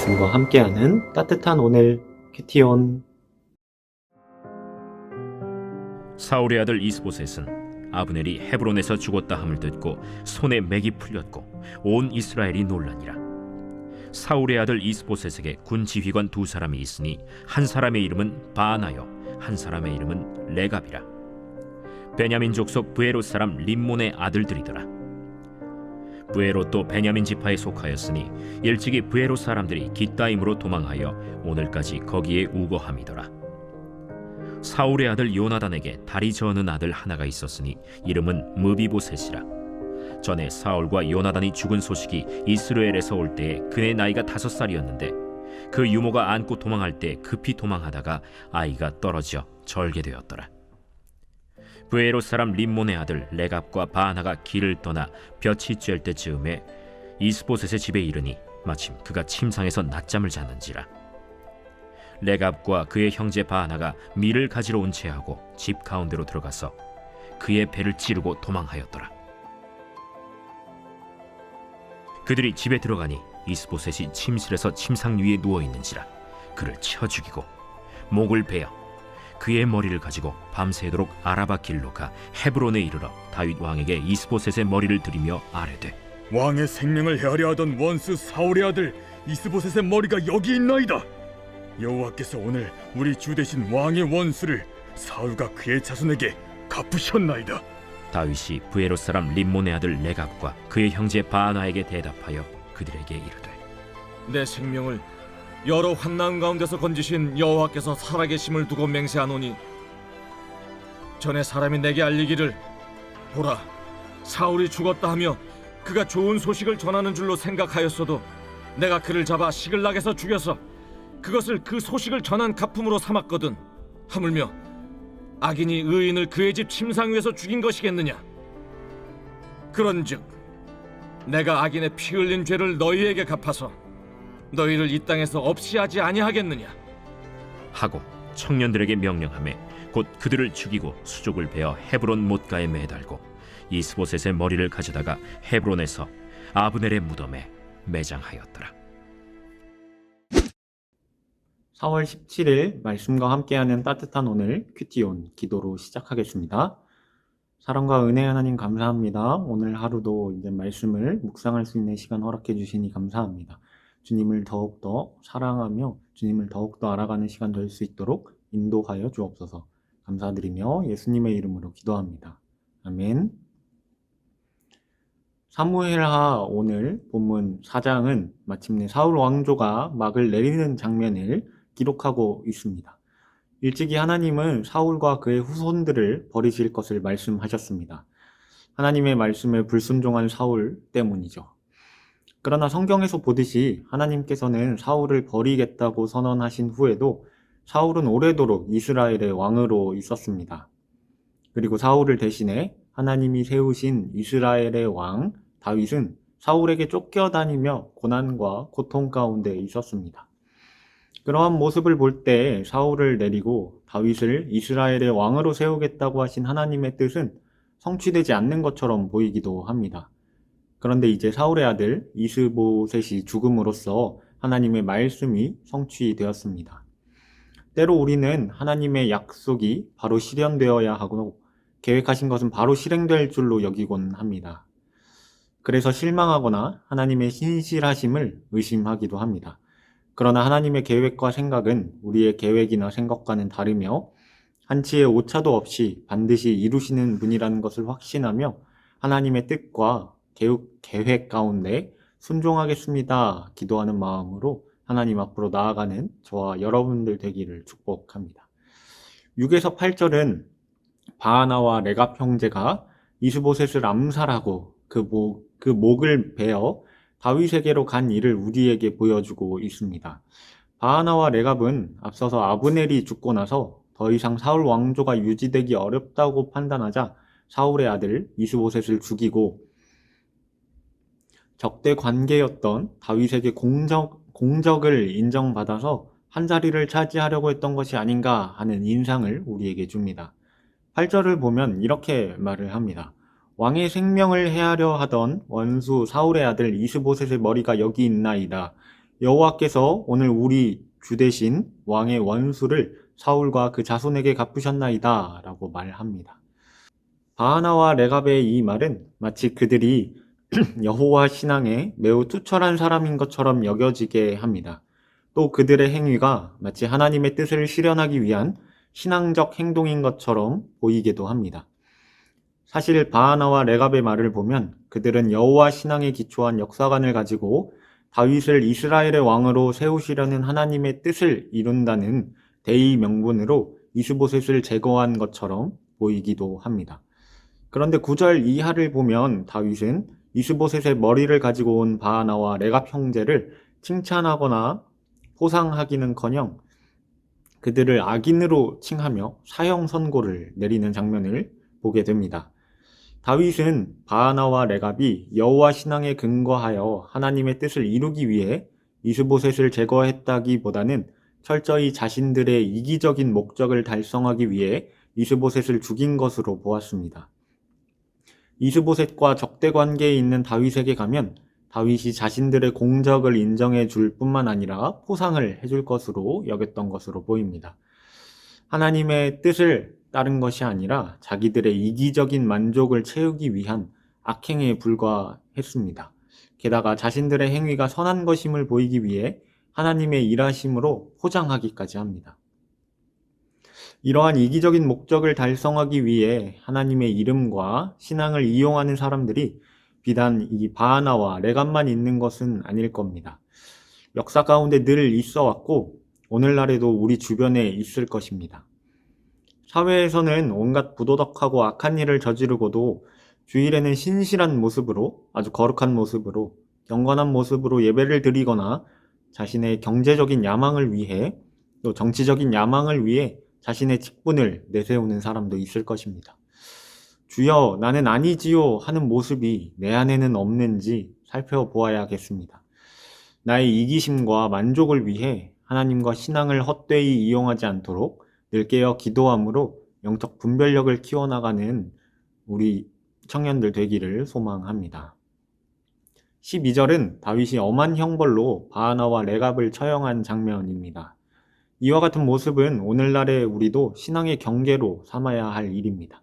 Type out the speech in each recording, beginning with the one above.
말씀과 함께하는 따뜻한 오늘 큐티온. 사울의 아들 이스보셋은 아브넬이 헤브론에서 죽었다 함을 듣고 손에 맥이 풀렸고 온 이스라엘이 놀라니라. 사울의 아들 이스보셋에게 군 지휘관 두 사람이 있으니 한 사람의 이름은 바나요 한 사람의 이름은 레갑이라. 베냐민 족속 브에롯 사람 림몬의 아들들이더라. 브에롯도 베냐민 지파에 속하였으니 일찍이 브에롯 사람들이 깃다임으로 도망하여 오늘까지 거기에 우거함이더라. 사울의 아들 요나단에게 다리 저는 아들 하나가 있었으니 이름은 무비보셋이라. 전에 사울과 요나단이 죽은 소식이 이스라엘에서 올 때에 그의 나이가 5살이었는데 그 유모가 안고 도망할 때 급히 도망하다가 아이가 떨어져 절게 되었더라. 브에롯 사람 림몬의 아들 레갑과 바나가 길을 떠나 볕이 쬐을 때쯤에 이스보셋의 집에 이르니 마침 그가 침상에서 낮잠을 자는지라. 레갑과 그의 형제 바나가 밀을 가지러 온 채하고 집 가운데로 들어가서 그의 배를 찌르고 도망하였더라. 그들이 집에 들어가니 이스보셋이 침실에서 침상 위에 누워 있는지라. 그를 쳐 죽이고 목을 베어 그의 머리를 가지고 밤새도록 아라바 길로 가 헤브론에 이르러 다윗 왕에게 이스보셋의 머리를 들이며 아뢰되, 왕의 생명을 헤아려 하던 원수 사울의 아들 이스보셋의 머리가 여기 있나이다. 여호와께서 오늘 우리 주 대신 왕의 원수를 사울과 그의 자손에게 갚으셨나이다. 다윗이 브에롯 사람 림몬의 아들 레갑과 그의 형제 바나에게 대답하여 그들에게 이르되, 내 생명을 여러 환난 가운데서 건지신 여호와께서 살아계심을 두고 맹세하노니 전에 사람이 내게 알리기를 보라 사울이 죽었다 하며 그가 좋은 소식을 전하는 줄로 생각하였어도 내가 그를 잡아 시글락에서 죽여서 그것을 그 소식을 전한 가품으로 삼았거든. 하물며 악인이 의인을 그의 집 침상 위에서 죽인 것이겠느냐. 그런즉 내가 악인의 피 흘린 죄를 너희에게 갚아서 너희를 이 땅에서 없이 하지 아니하겠느냐 하고 청년들에게 명령하매 곧 그들을 죽이고 수족을 베어 헤브론 못가에 매달고 이스보셋의 머리를 가져다가 헤브론에서 아브넬의 무덤에 매장하였더라. 4월 17일 말씀과 함께하는 따뜻한 오늘 큐티온 기도로 시작하겠습니다. 사랑과 은혜 하나님 감사합니다. 오늘 하루도 이제 말씀을 묵상할 수 있는 시간 허락해 주시니 감사합니다. 주님을 더욱더 사랑하며 주님을 더욱더 알아가는 시간 될 수 있도록 인도하여 주옵소서. 감사드리며 예수님의 이름으로 기도합니다. 아멘. 사무엘하 오늘 본문 4장은 마침내 사울 왕조가 막을 내리는 장면을 기록하고 있습니다. 일찍이 하나님은 사울과 그의 후손들을 버리실 것을 말씀하셨습니다. 하나님의 말씀에 불순종한 사울 때문이죠. 그러나 성경에서 보듯이 하나님께서는 사울을 버리겠다고 선언하신 후에도 사울은 오래도록 이스라엘의 왕으로 있었습니다. 그리고 사울을 대신해 하나님이 세우신 이스라엘의 왕 다윗은 사울에게 쫓겨다니며 고난과 고통 가운데 있었습니다. 그러한 모습을 볼 때 사울을 내리고 다윗을 이스라엘의 왕으로 세우겠다고 하신 하나님의 뜻은 성취되지 않는 것처럼 보이기도 합니다. 그런데 이제 사울의 아들 이스보셋이 죽음으로써 하나님의 말씀이 성취되었습니다. 때로 우리는 하나님의 약속이 바로 실현되어야 하고 계획하신 것은 바로 실행될 줄로 여기곤 합니다. 그래서 실망하거나 하나님의 신실하심을 의심하기도 합니다. 그러나 하나님의 계획과 생각은 우리의 계획이나 생각과는 다르며 한치의 오차도 없이 반드시 이루시는 분이라는 것을 확신하며 하나님의 뜻과 계획 가운데 순종하겠습니다. 기도하는 마음으로 하나님 앞으로 나아가는 저와 여러분들 되기를 축복합니다. 6에서 8절은 바하나와 레갑 형제가 이스보셋을 암살하고 그 목을 베어 다윗에게로 간 일을 우리에게 보여주고 있습니다. 바하나와 레갑은 앞서서 아브넬이 죽고 나서 더 이상 사울 왕조가 유지되기 어렵다고 판단하자 사울의 아들 이스보셋을 죽이고 적대 관계였던 다윗에게 공적을 인정받아서 한자리를 차지하려고 했던 것이 아닌가 하는 인상을 우리에게 줍니다. 8절을 보면 이렇게 말을 합니다. 왕의 생명을 해하려 하던 원수 사울의 아들 이스보셋의 머리가 여기 있나이다. 여호와께서 오늘 우리 주 대신 왕의 원수를 사울과 그 자손에게 갚으셨나이다 라고 말합니다. 바하나와 레갑의 이 말은 마치 그들이 여호와 신앙에 매우 투철한 사람인 것처럼 여겨지게 합니다. 또 그들의 행위가 마치 하나님의 뜻을 실현하기 위한 신앙적 행동인 것처럼 보이기도 합니다. 사실 바하나와 레갑의 말을 보면 그들은 여호와 신앙에 기초한 역사관을 가지고 다윗을 이스라엘의 왕으로 세우시려는 하나님의 뜻을 이룬다는 대의 명분으로 이스보셋을 제거한 것처럼 보이기도 합니다. 그런데 9절 이하를 보면 다윗은 이스보셋의 머리를 가지고 온 바하나와 레갑 형제를 칭찬하거나 포상하기는커녕 그들을 악인으로 칭하며 사형 선고를 내리는 장면을 보게 됩니다. 다윗은 바하나와 레갑이 여호와 신앙에 근거하여 하나님의 뜻을 이루기 위해 이스보셋을 제거했다기보다는 철저히 자신들의 이기적인 목적을 달성하기 위해 이스보셋을 죽인 것으로 보았습니다. 이스보셋과 적대 관계에 있는 다윗에게 가면 다윗이 자신들의 공적을 인정해 줄 뿐만 아니라 포상을 해줄 것으로 여겼던 것으로 보입니다. 하나님의 뜻을 따른 것이 아니라 자기들의 이기적인 만족을 채우기 위한 악행에 불과했습니다. 게다가 자신들의 행위가 선한 것임을 보이기 위해 하나님의 일하심으로 포장하기까지 합니다. 이러한 이기적인 목적을 달성하기 위해 하나님의 이름과 신앙을 이용하는 사람들이 비단 이 바하나와 레갑만 있는 것은 아닐 겁니다. 역사 가운데 늘 있어 왔고 오늘날에도 우리 주변에 있을 것입니다. 사회에서는 온갖 부도덕하고 악한 일을 저지르고도 주일에는 신실한 모습으로, 아주 거룩한 모습으로, 경건한 모습으로 예배를 드리거나 자신의 경제적인 야망을 위해 또 정치적인 야망을 위해 자신의 직분을 내세우는 사람도 있을 것입니다. 주여 나는 아니지요 하는 모습이 내 안에는 없는지 살펴보아야겠습니다. 나의 이기심과 만족을 위해 하나님과 신앙을 헛되이 이용하지 않도록 늘 깨어 기도함으로 영적 분별력을 키워나가는 우리 청년들 되기를 소망합니다. 12절은 다윗이 엄한 형벌로 바하나와 레갑을 처형한 장면입니다. 이와 같은 모습은 오늘날의 우리도 신앙의 경계로 삼아야 할 일입니다.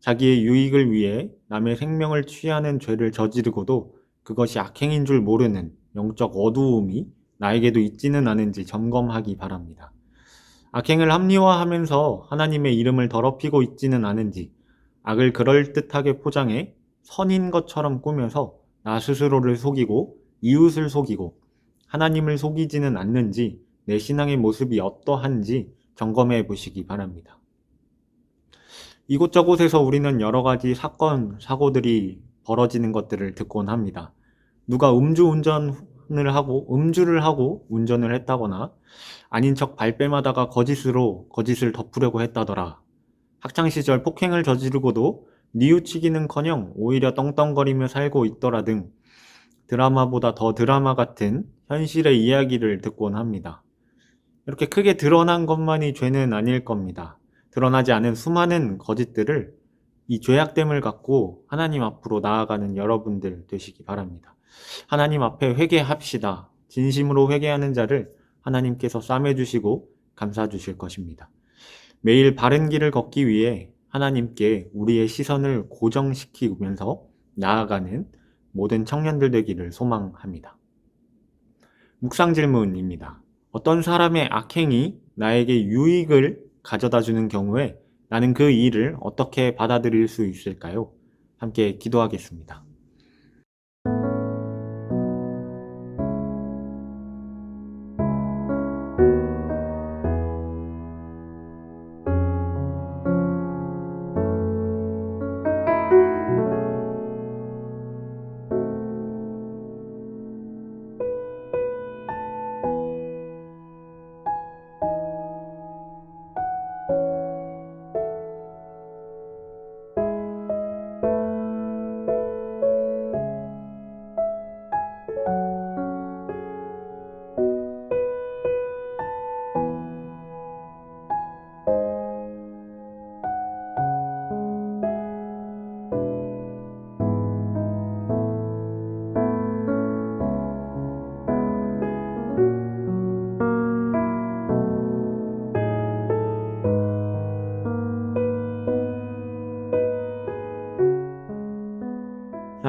자기의 유익을 위해 남의 생명을 취하는 죄를 저지르고도 그것이 악행인 줄 모르는 영적 어두움이 나에게도 있지는 않은지 점검하기 바랍니다. 악행을 합리화하면서 하나님의 이름을 더럽히고 있지는 않은지, 악을 그럴듯하게 포장해 선인 것처럼 꾸며서 나 스스로를 속이고 이웃을 속이고 하나님을 속이지는 않는지 내 신앙의 모습이 어떠한지 점검해 보시기 바랍니다. 이곳저곳에서 우리는 여러 가지 사건, 사고들이 벌어지는 것들을 듣곤 합니다. 누가 음주를 하고 운전을 했다거나 아닌 척 발뺌하다가 거짓을 덮으려고 했다더라. 학창시절 폭행을 저지르고도 뉘우치기는커녕 오히려 떵떵거리며 살고 있더라 등 드라마보다 더 드라마 같은 현실의 이야기를 듣곤 합니다. 이렇게 크게 드러난 것만이 죄는 아닐 겁니다. 드러나지 않은 수많은 거짓들을 이 죄악됨을 갖고 하나님 앞으로 나아가는 여러분들 되시기 바랍니다. 하나님 앞에 회개합시다. 진심으로 회개하는 자를 하나님께서 싸매주시고 감싸주실 것입니다. 매일 바른 길을 걷기 위해 하나님께 우리의 시선을 고정시키면서 나아가는 모든 청년들 되기를 소망합니다. 묵상 질문입니다. 어떤 사람의 악행이 나에게 유익을 가져다 주는 경우에 나는 그 일을 어떻게 받아들일 수 있을까요? 함께 기도하겠습니다.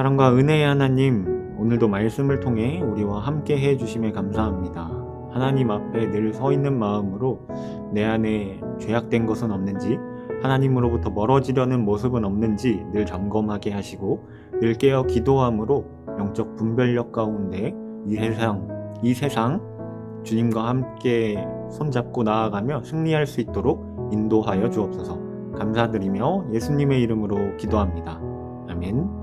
사랑과 은혜의 하나님, 오늘도 말씀을 통해 우리와 함께 해주심에 감사합니다. 하나님 앞에 늘 서 있는 마음으로 내 안에 죄악된 것은 없는지, 하나님으로부터 멀어지려는 모습은 없는지 늘 점검하게 하시고, 늘 깨어 기도함으로 영적 분별력 가운데 이 세상 주님과 함께 손잡고 나아가며 승리할 수 있도록 인도하여 주옵소서. 감사드리며 예수님의 이름으로 기도합니다. 아멘.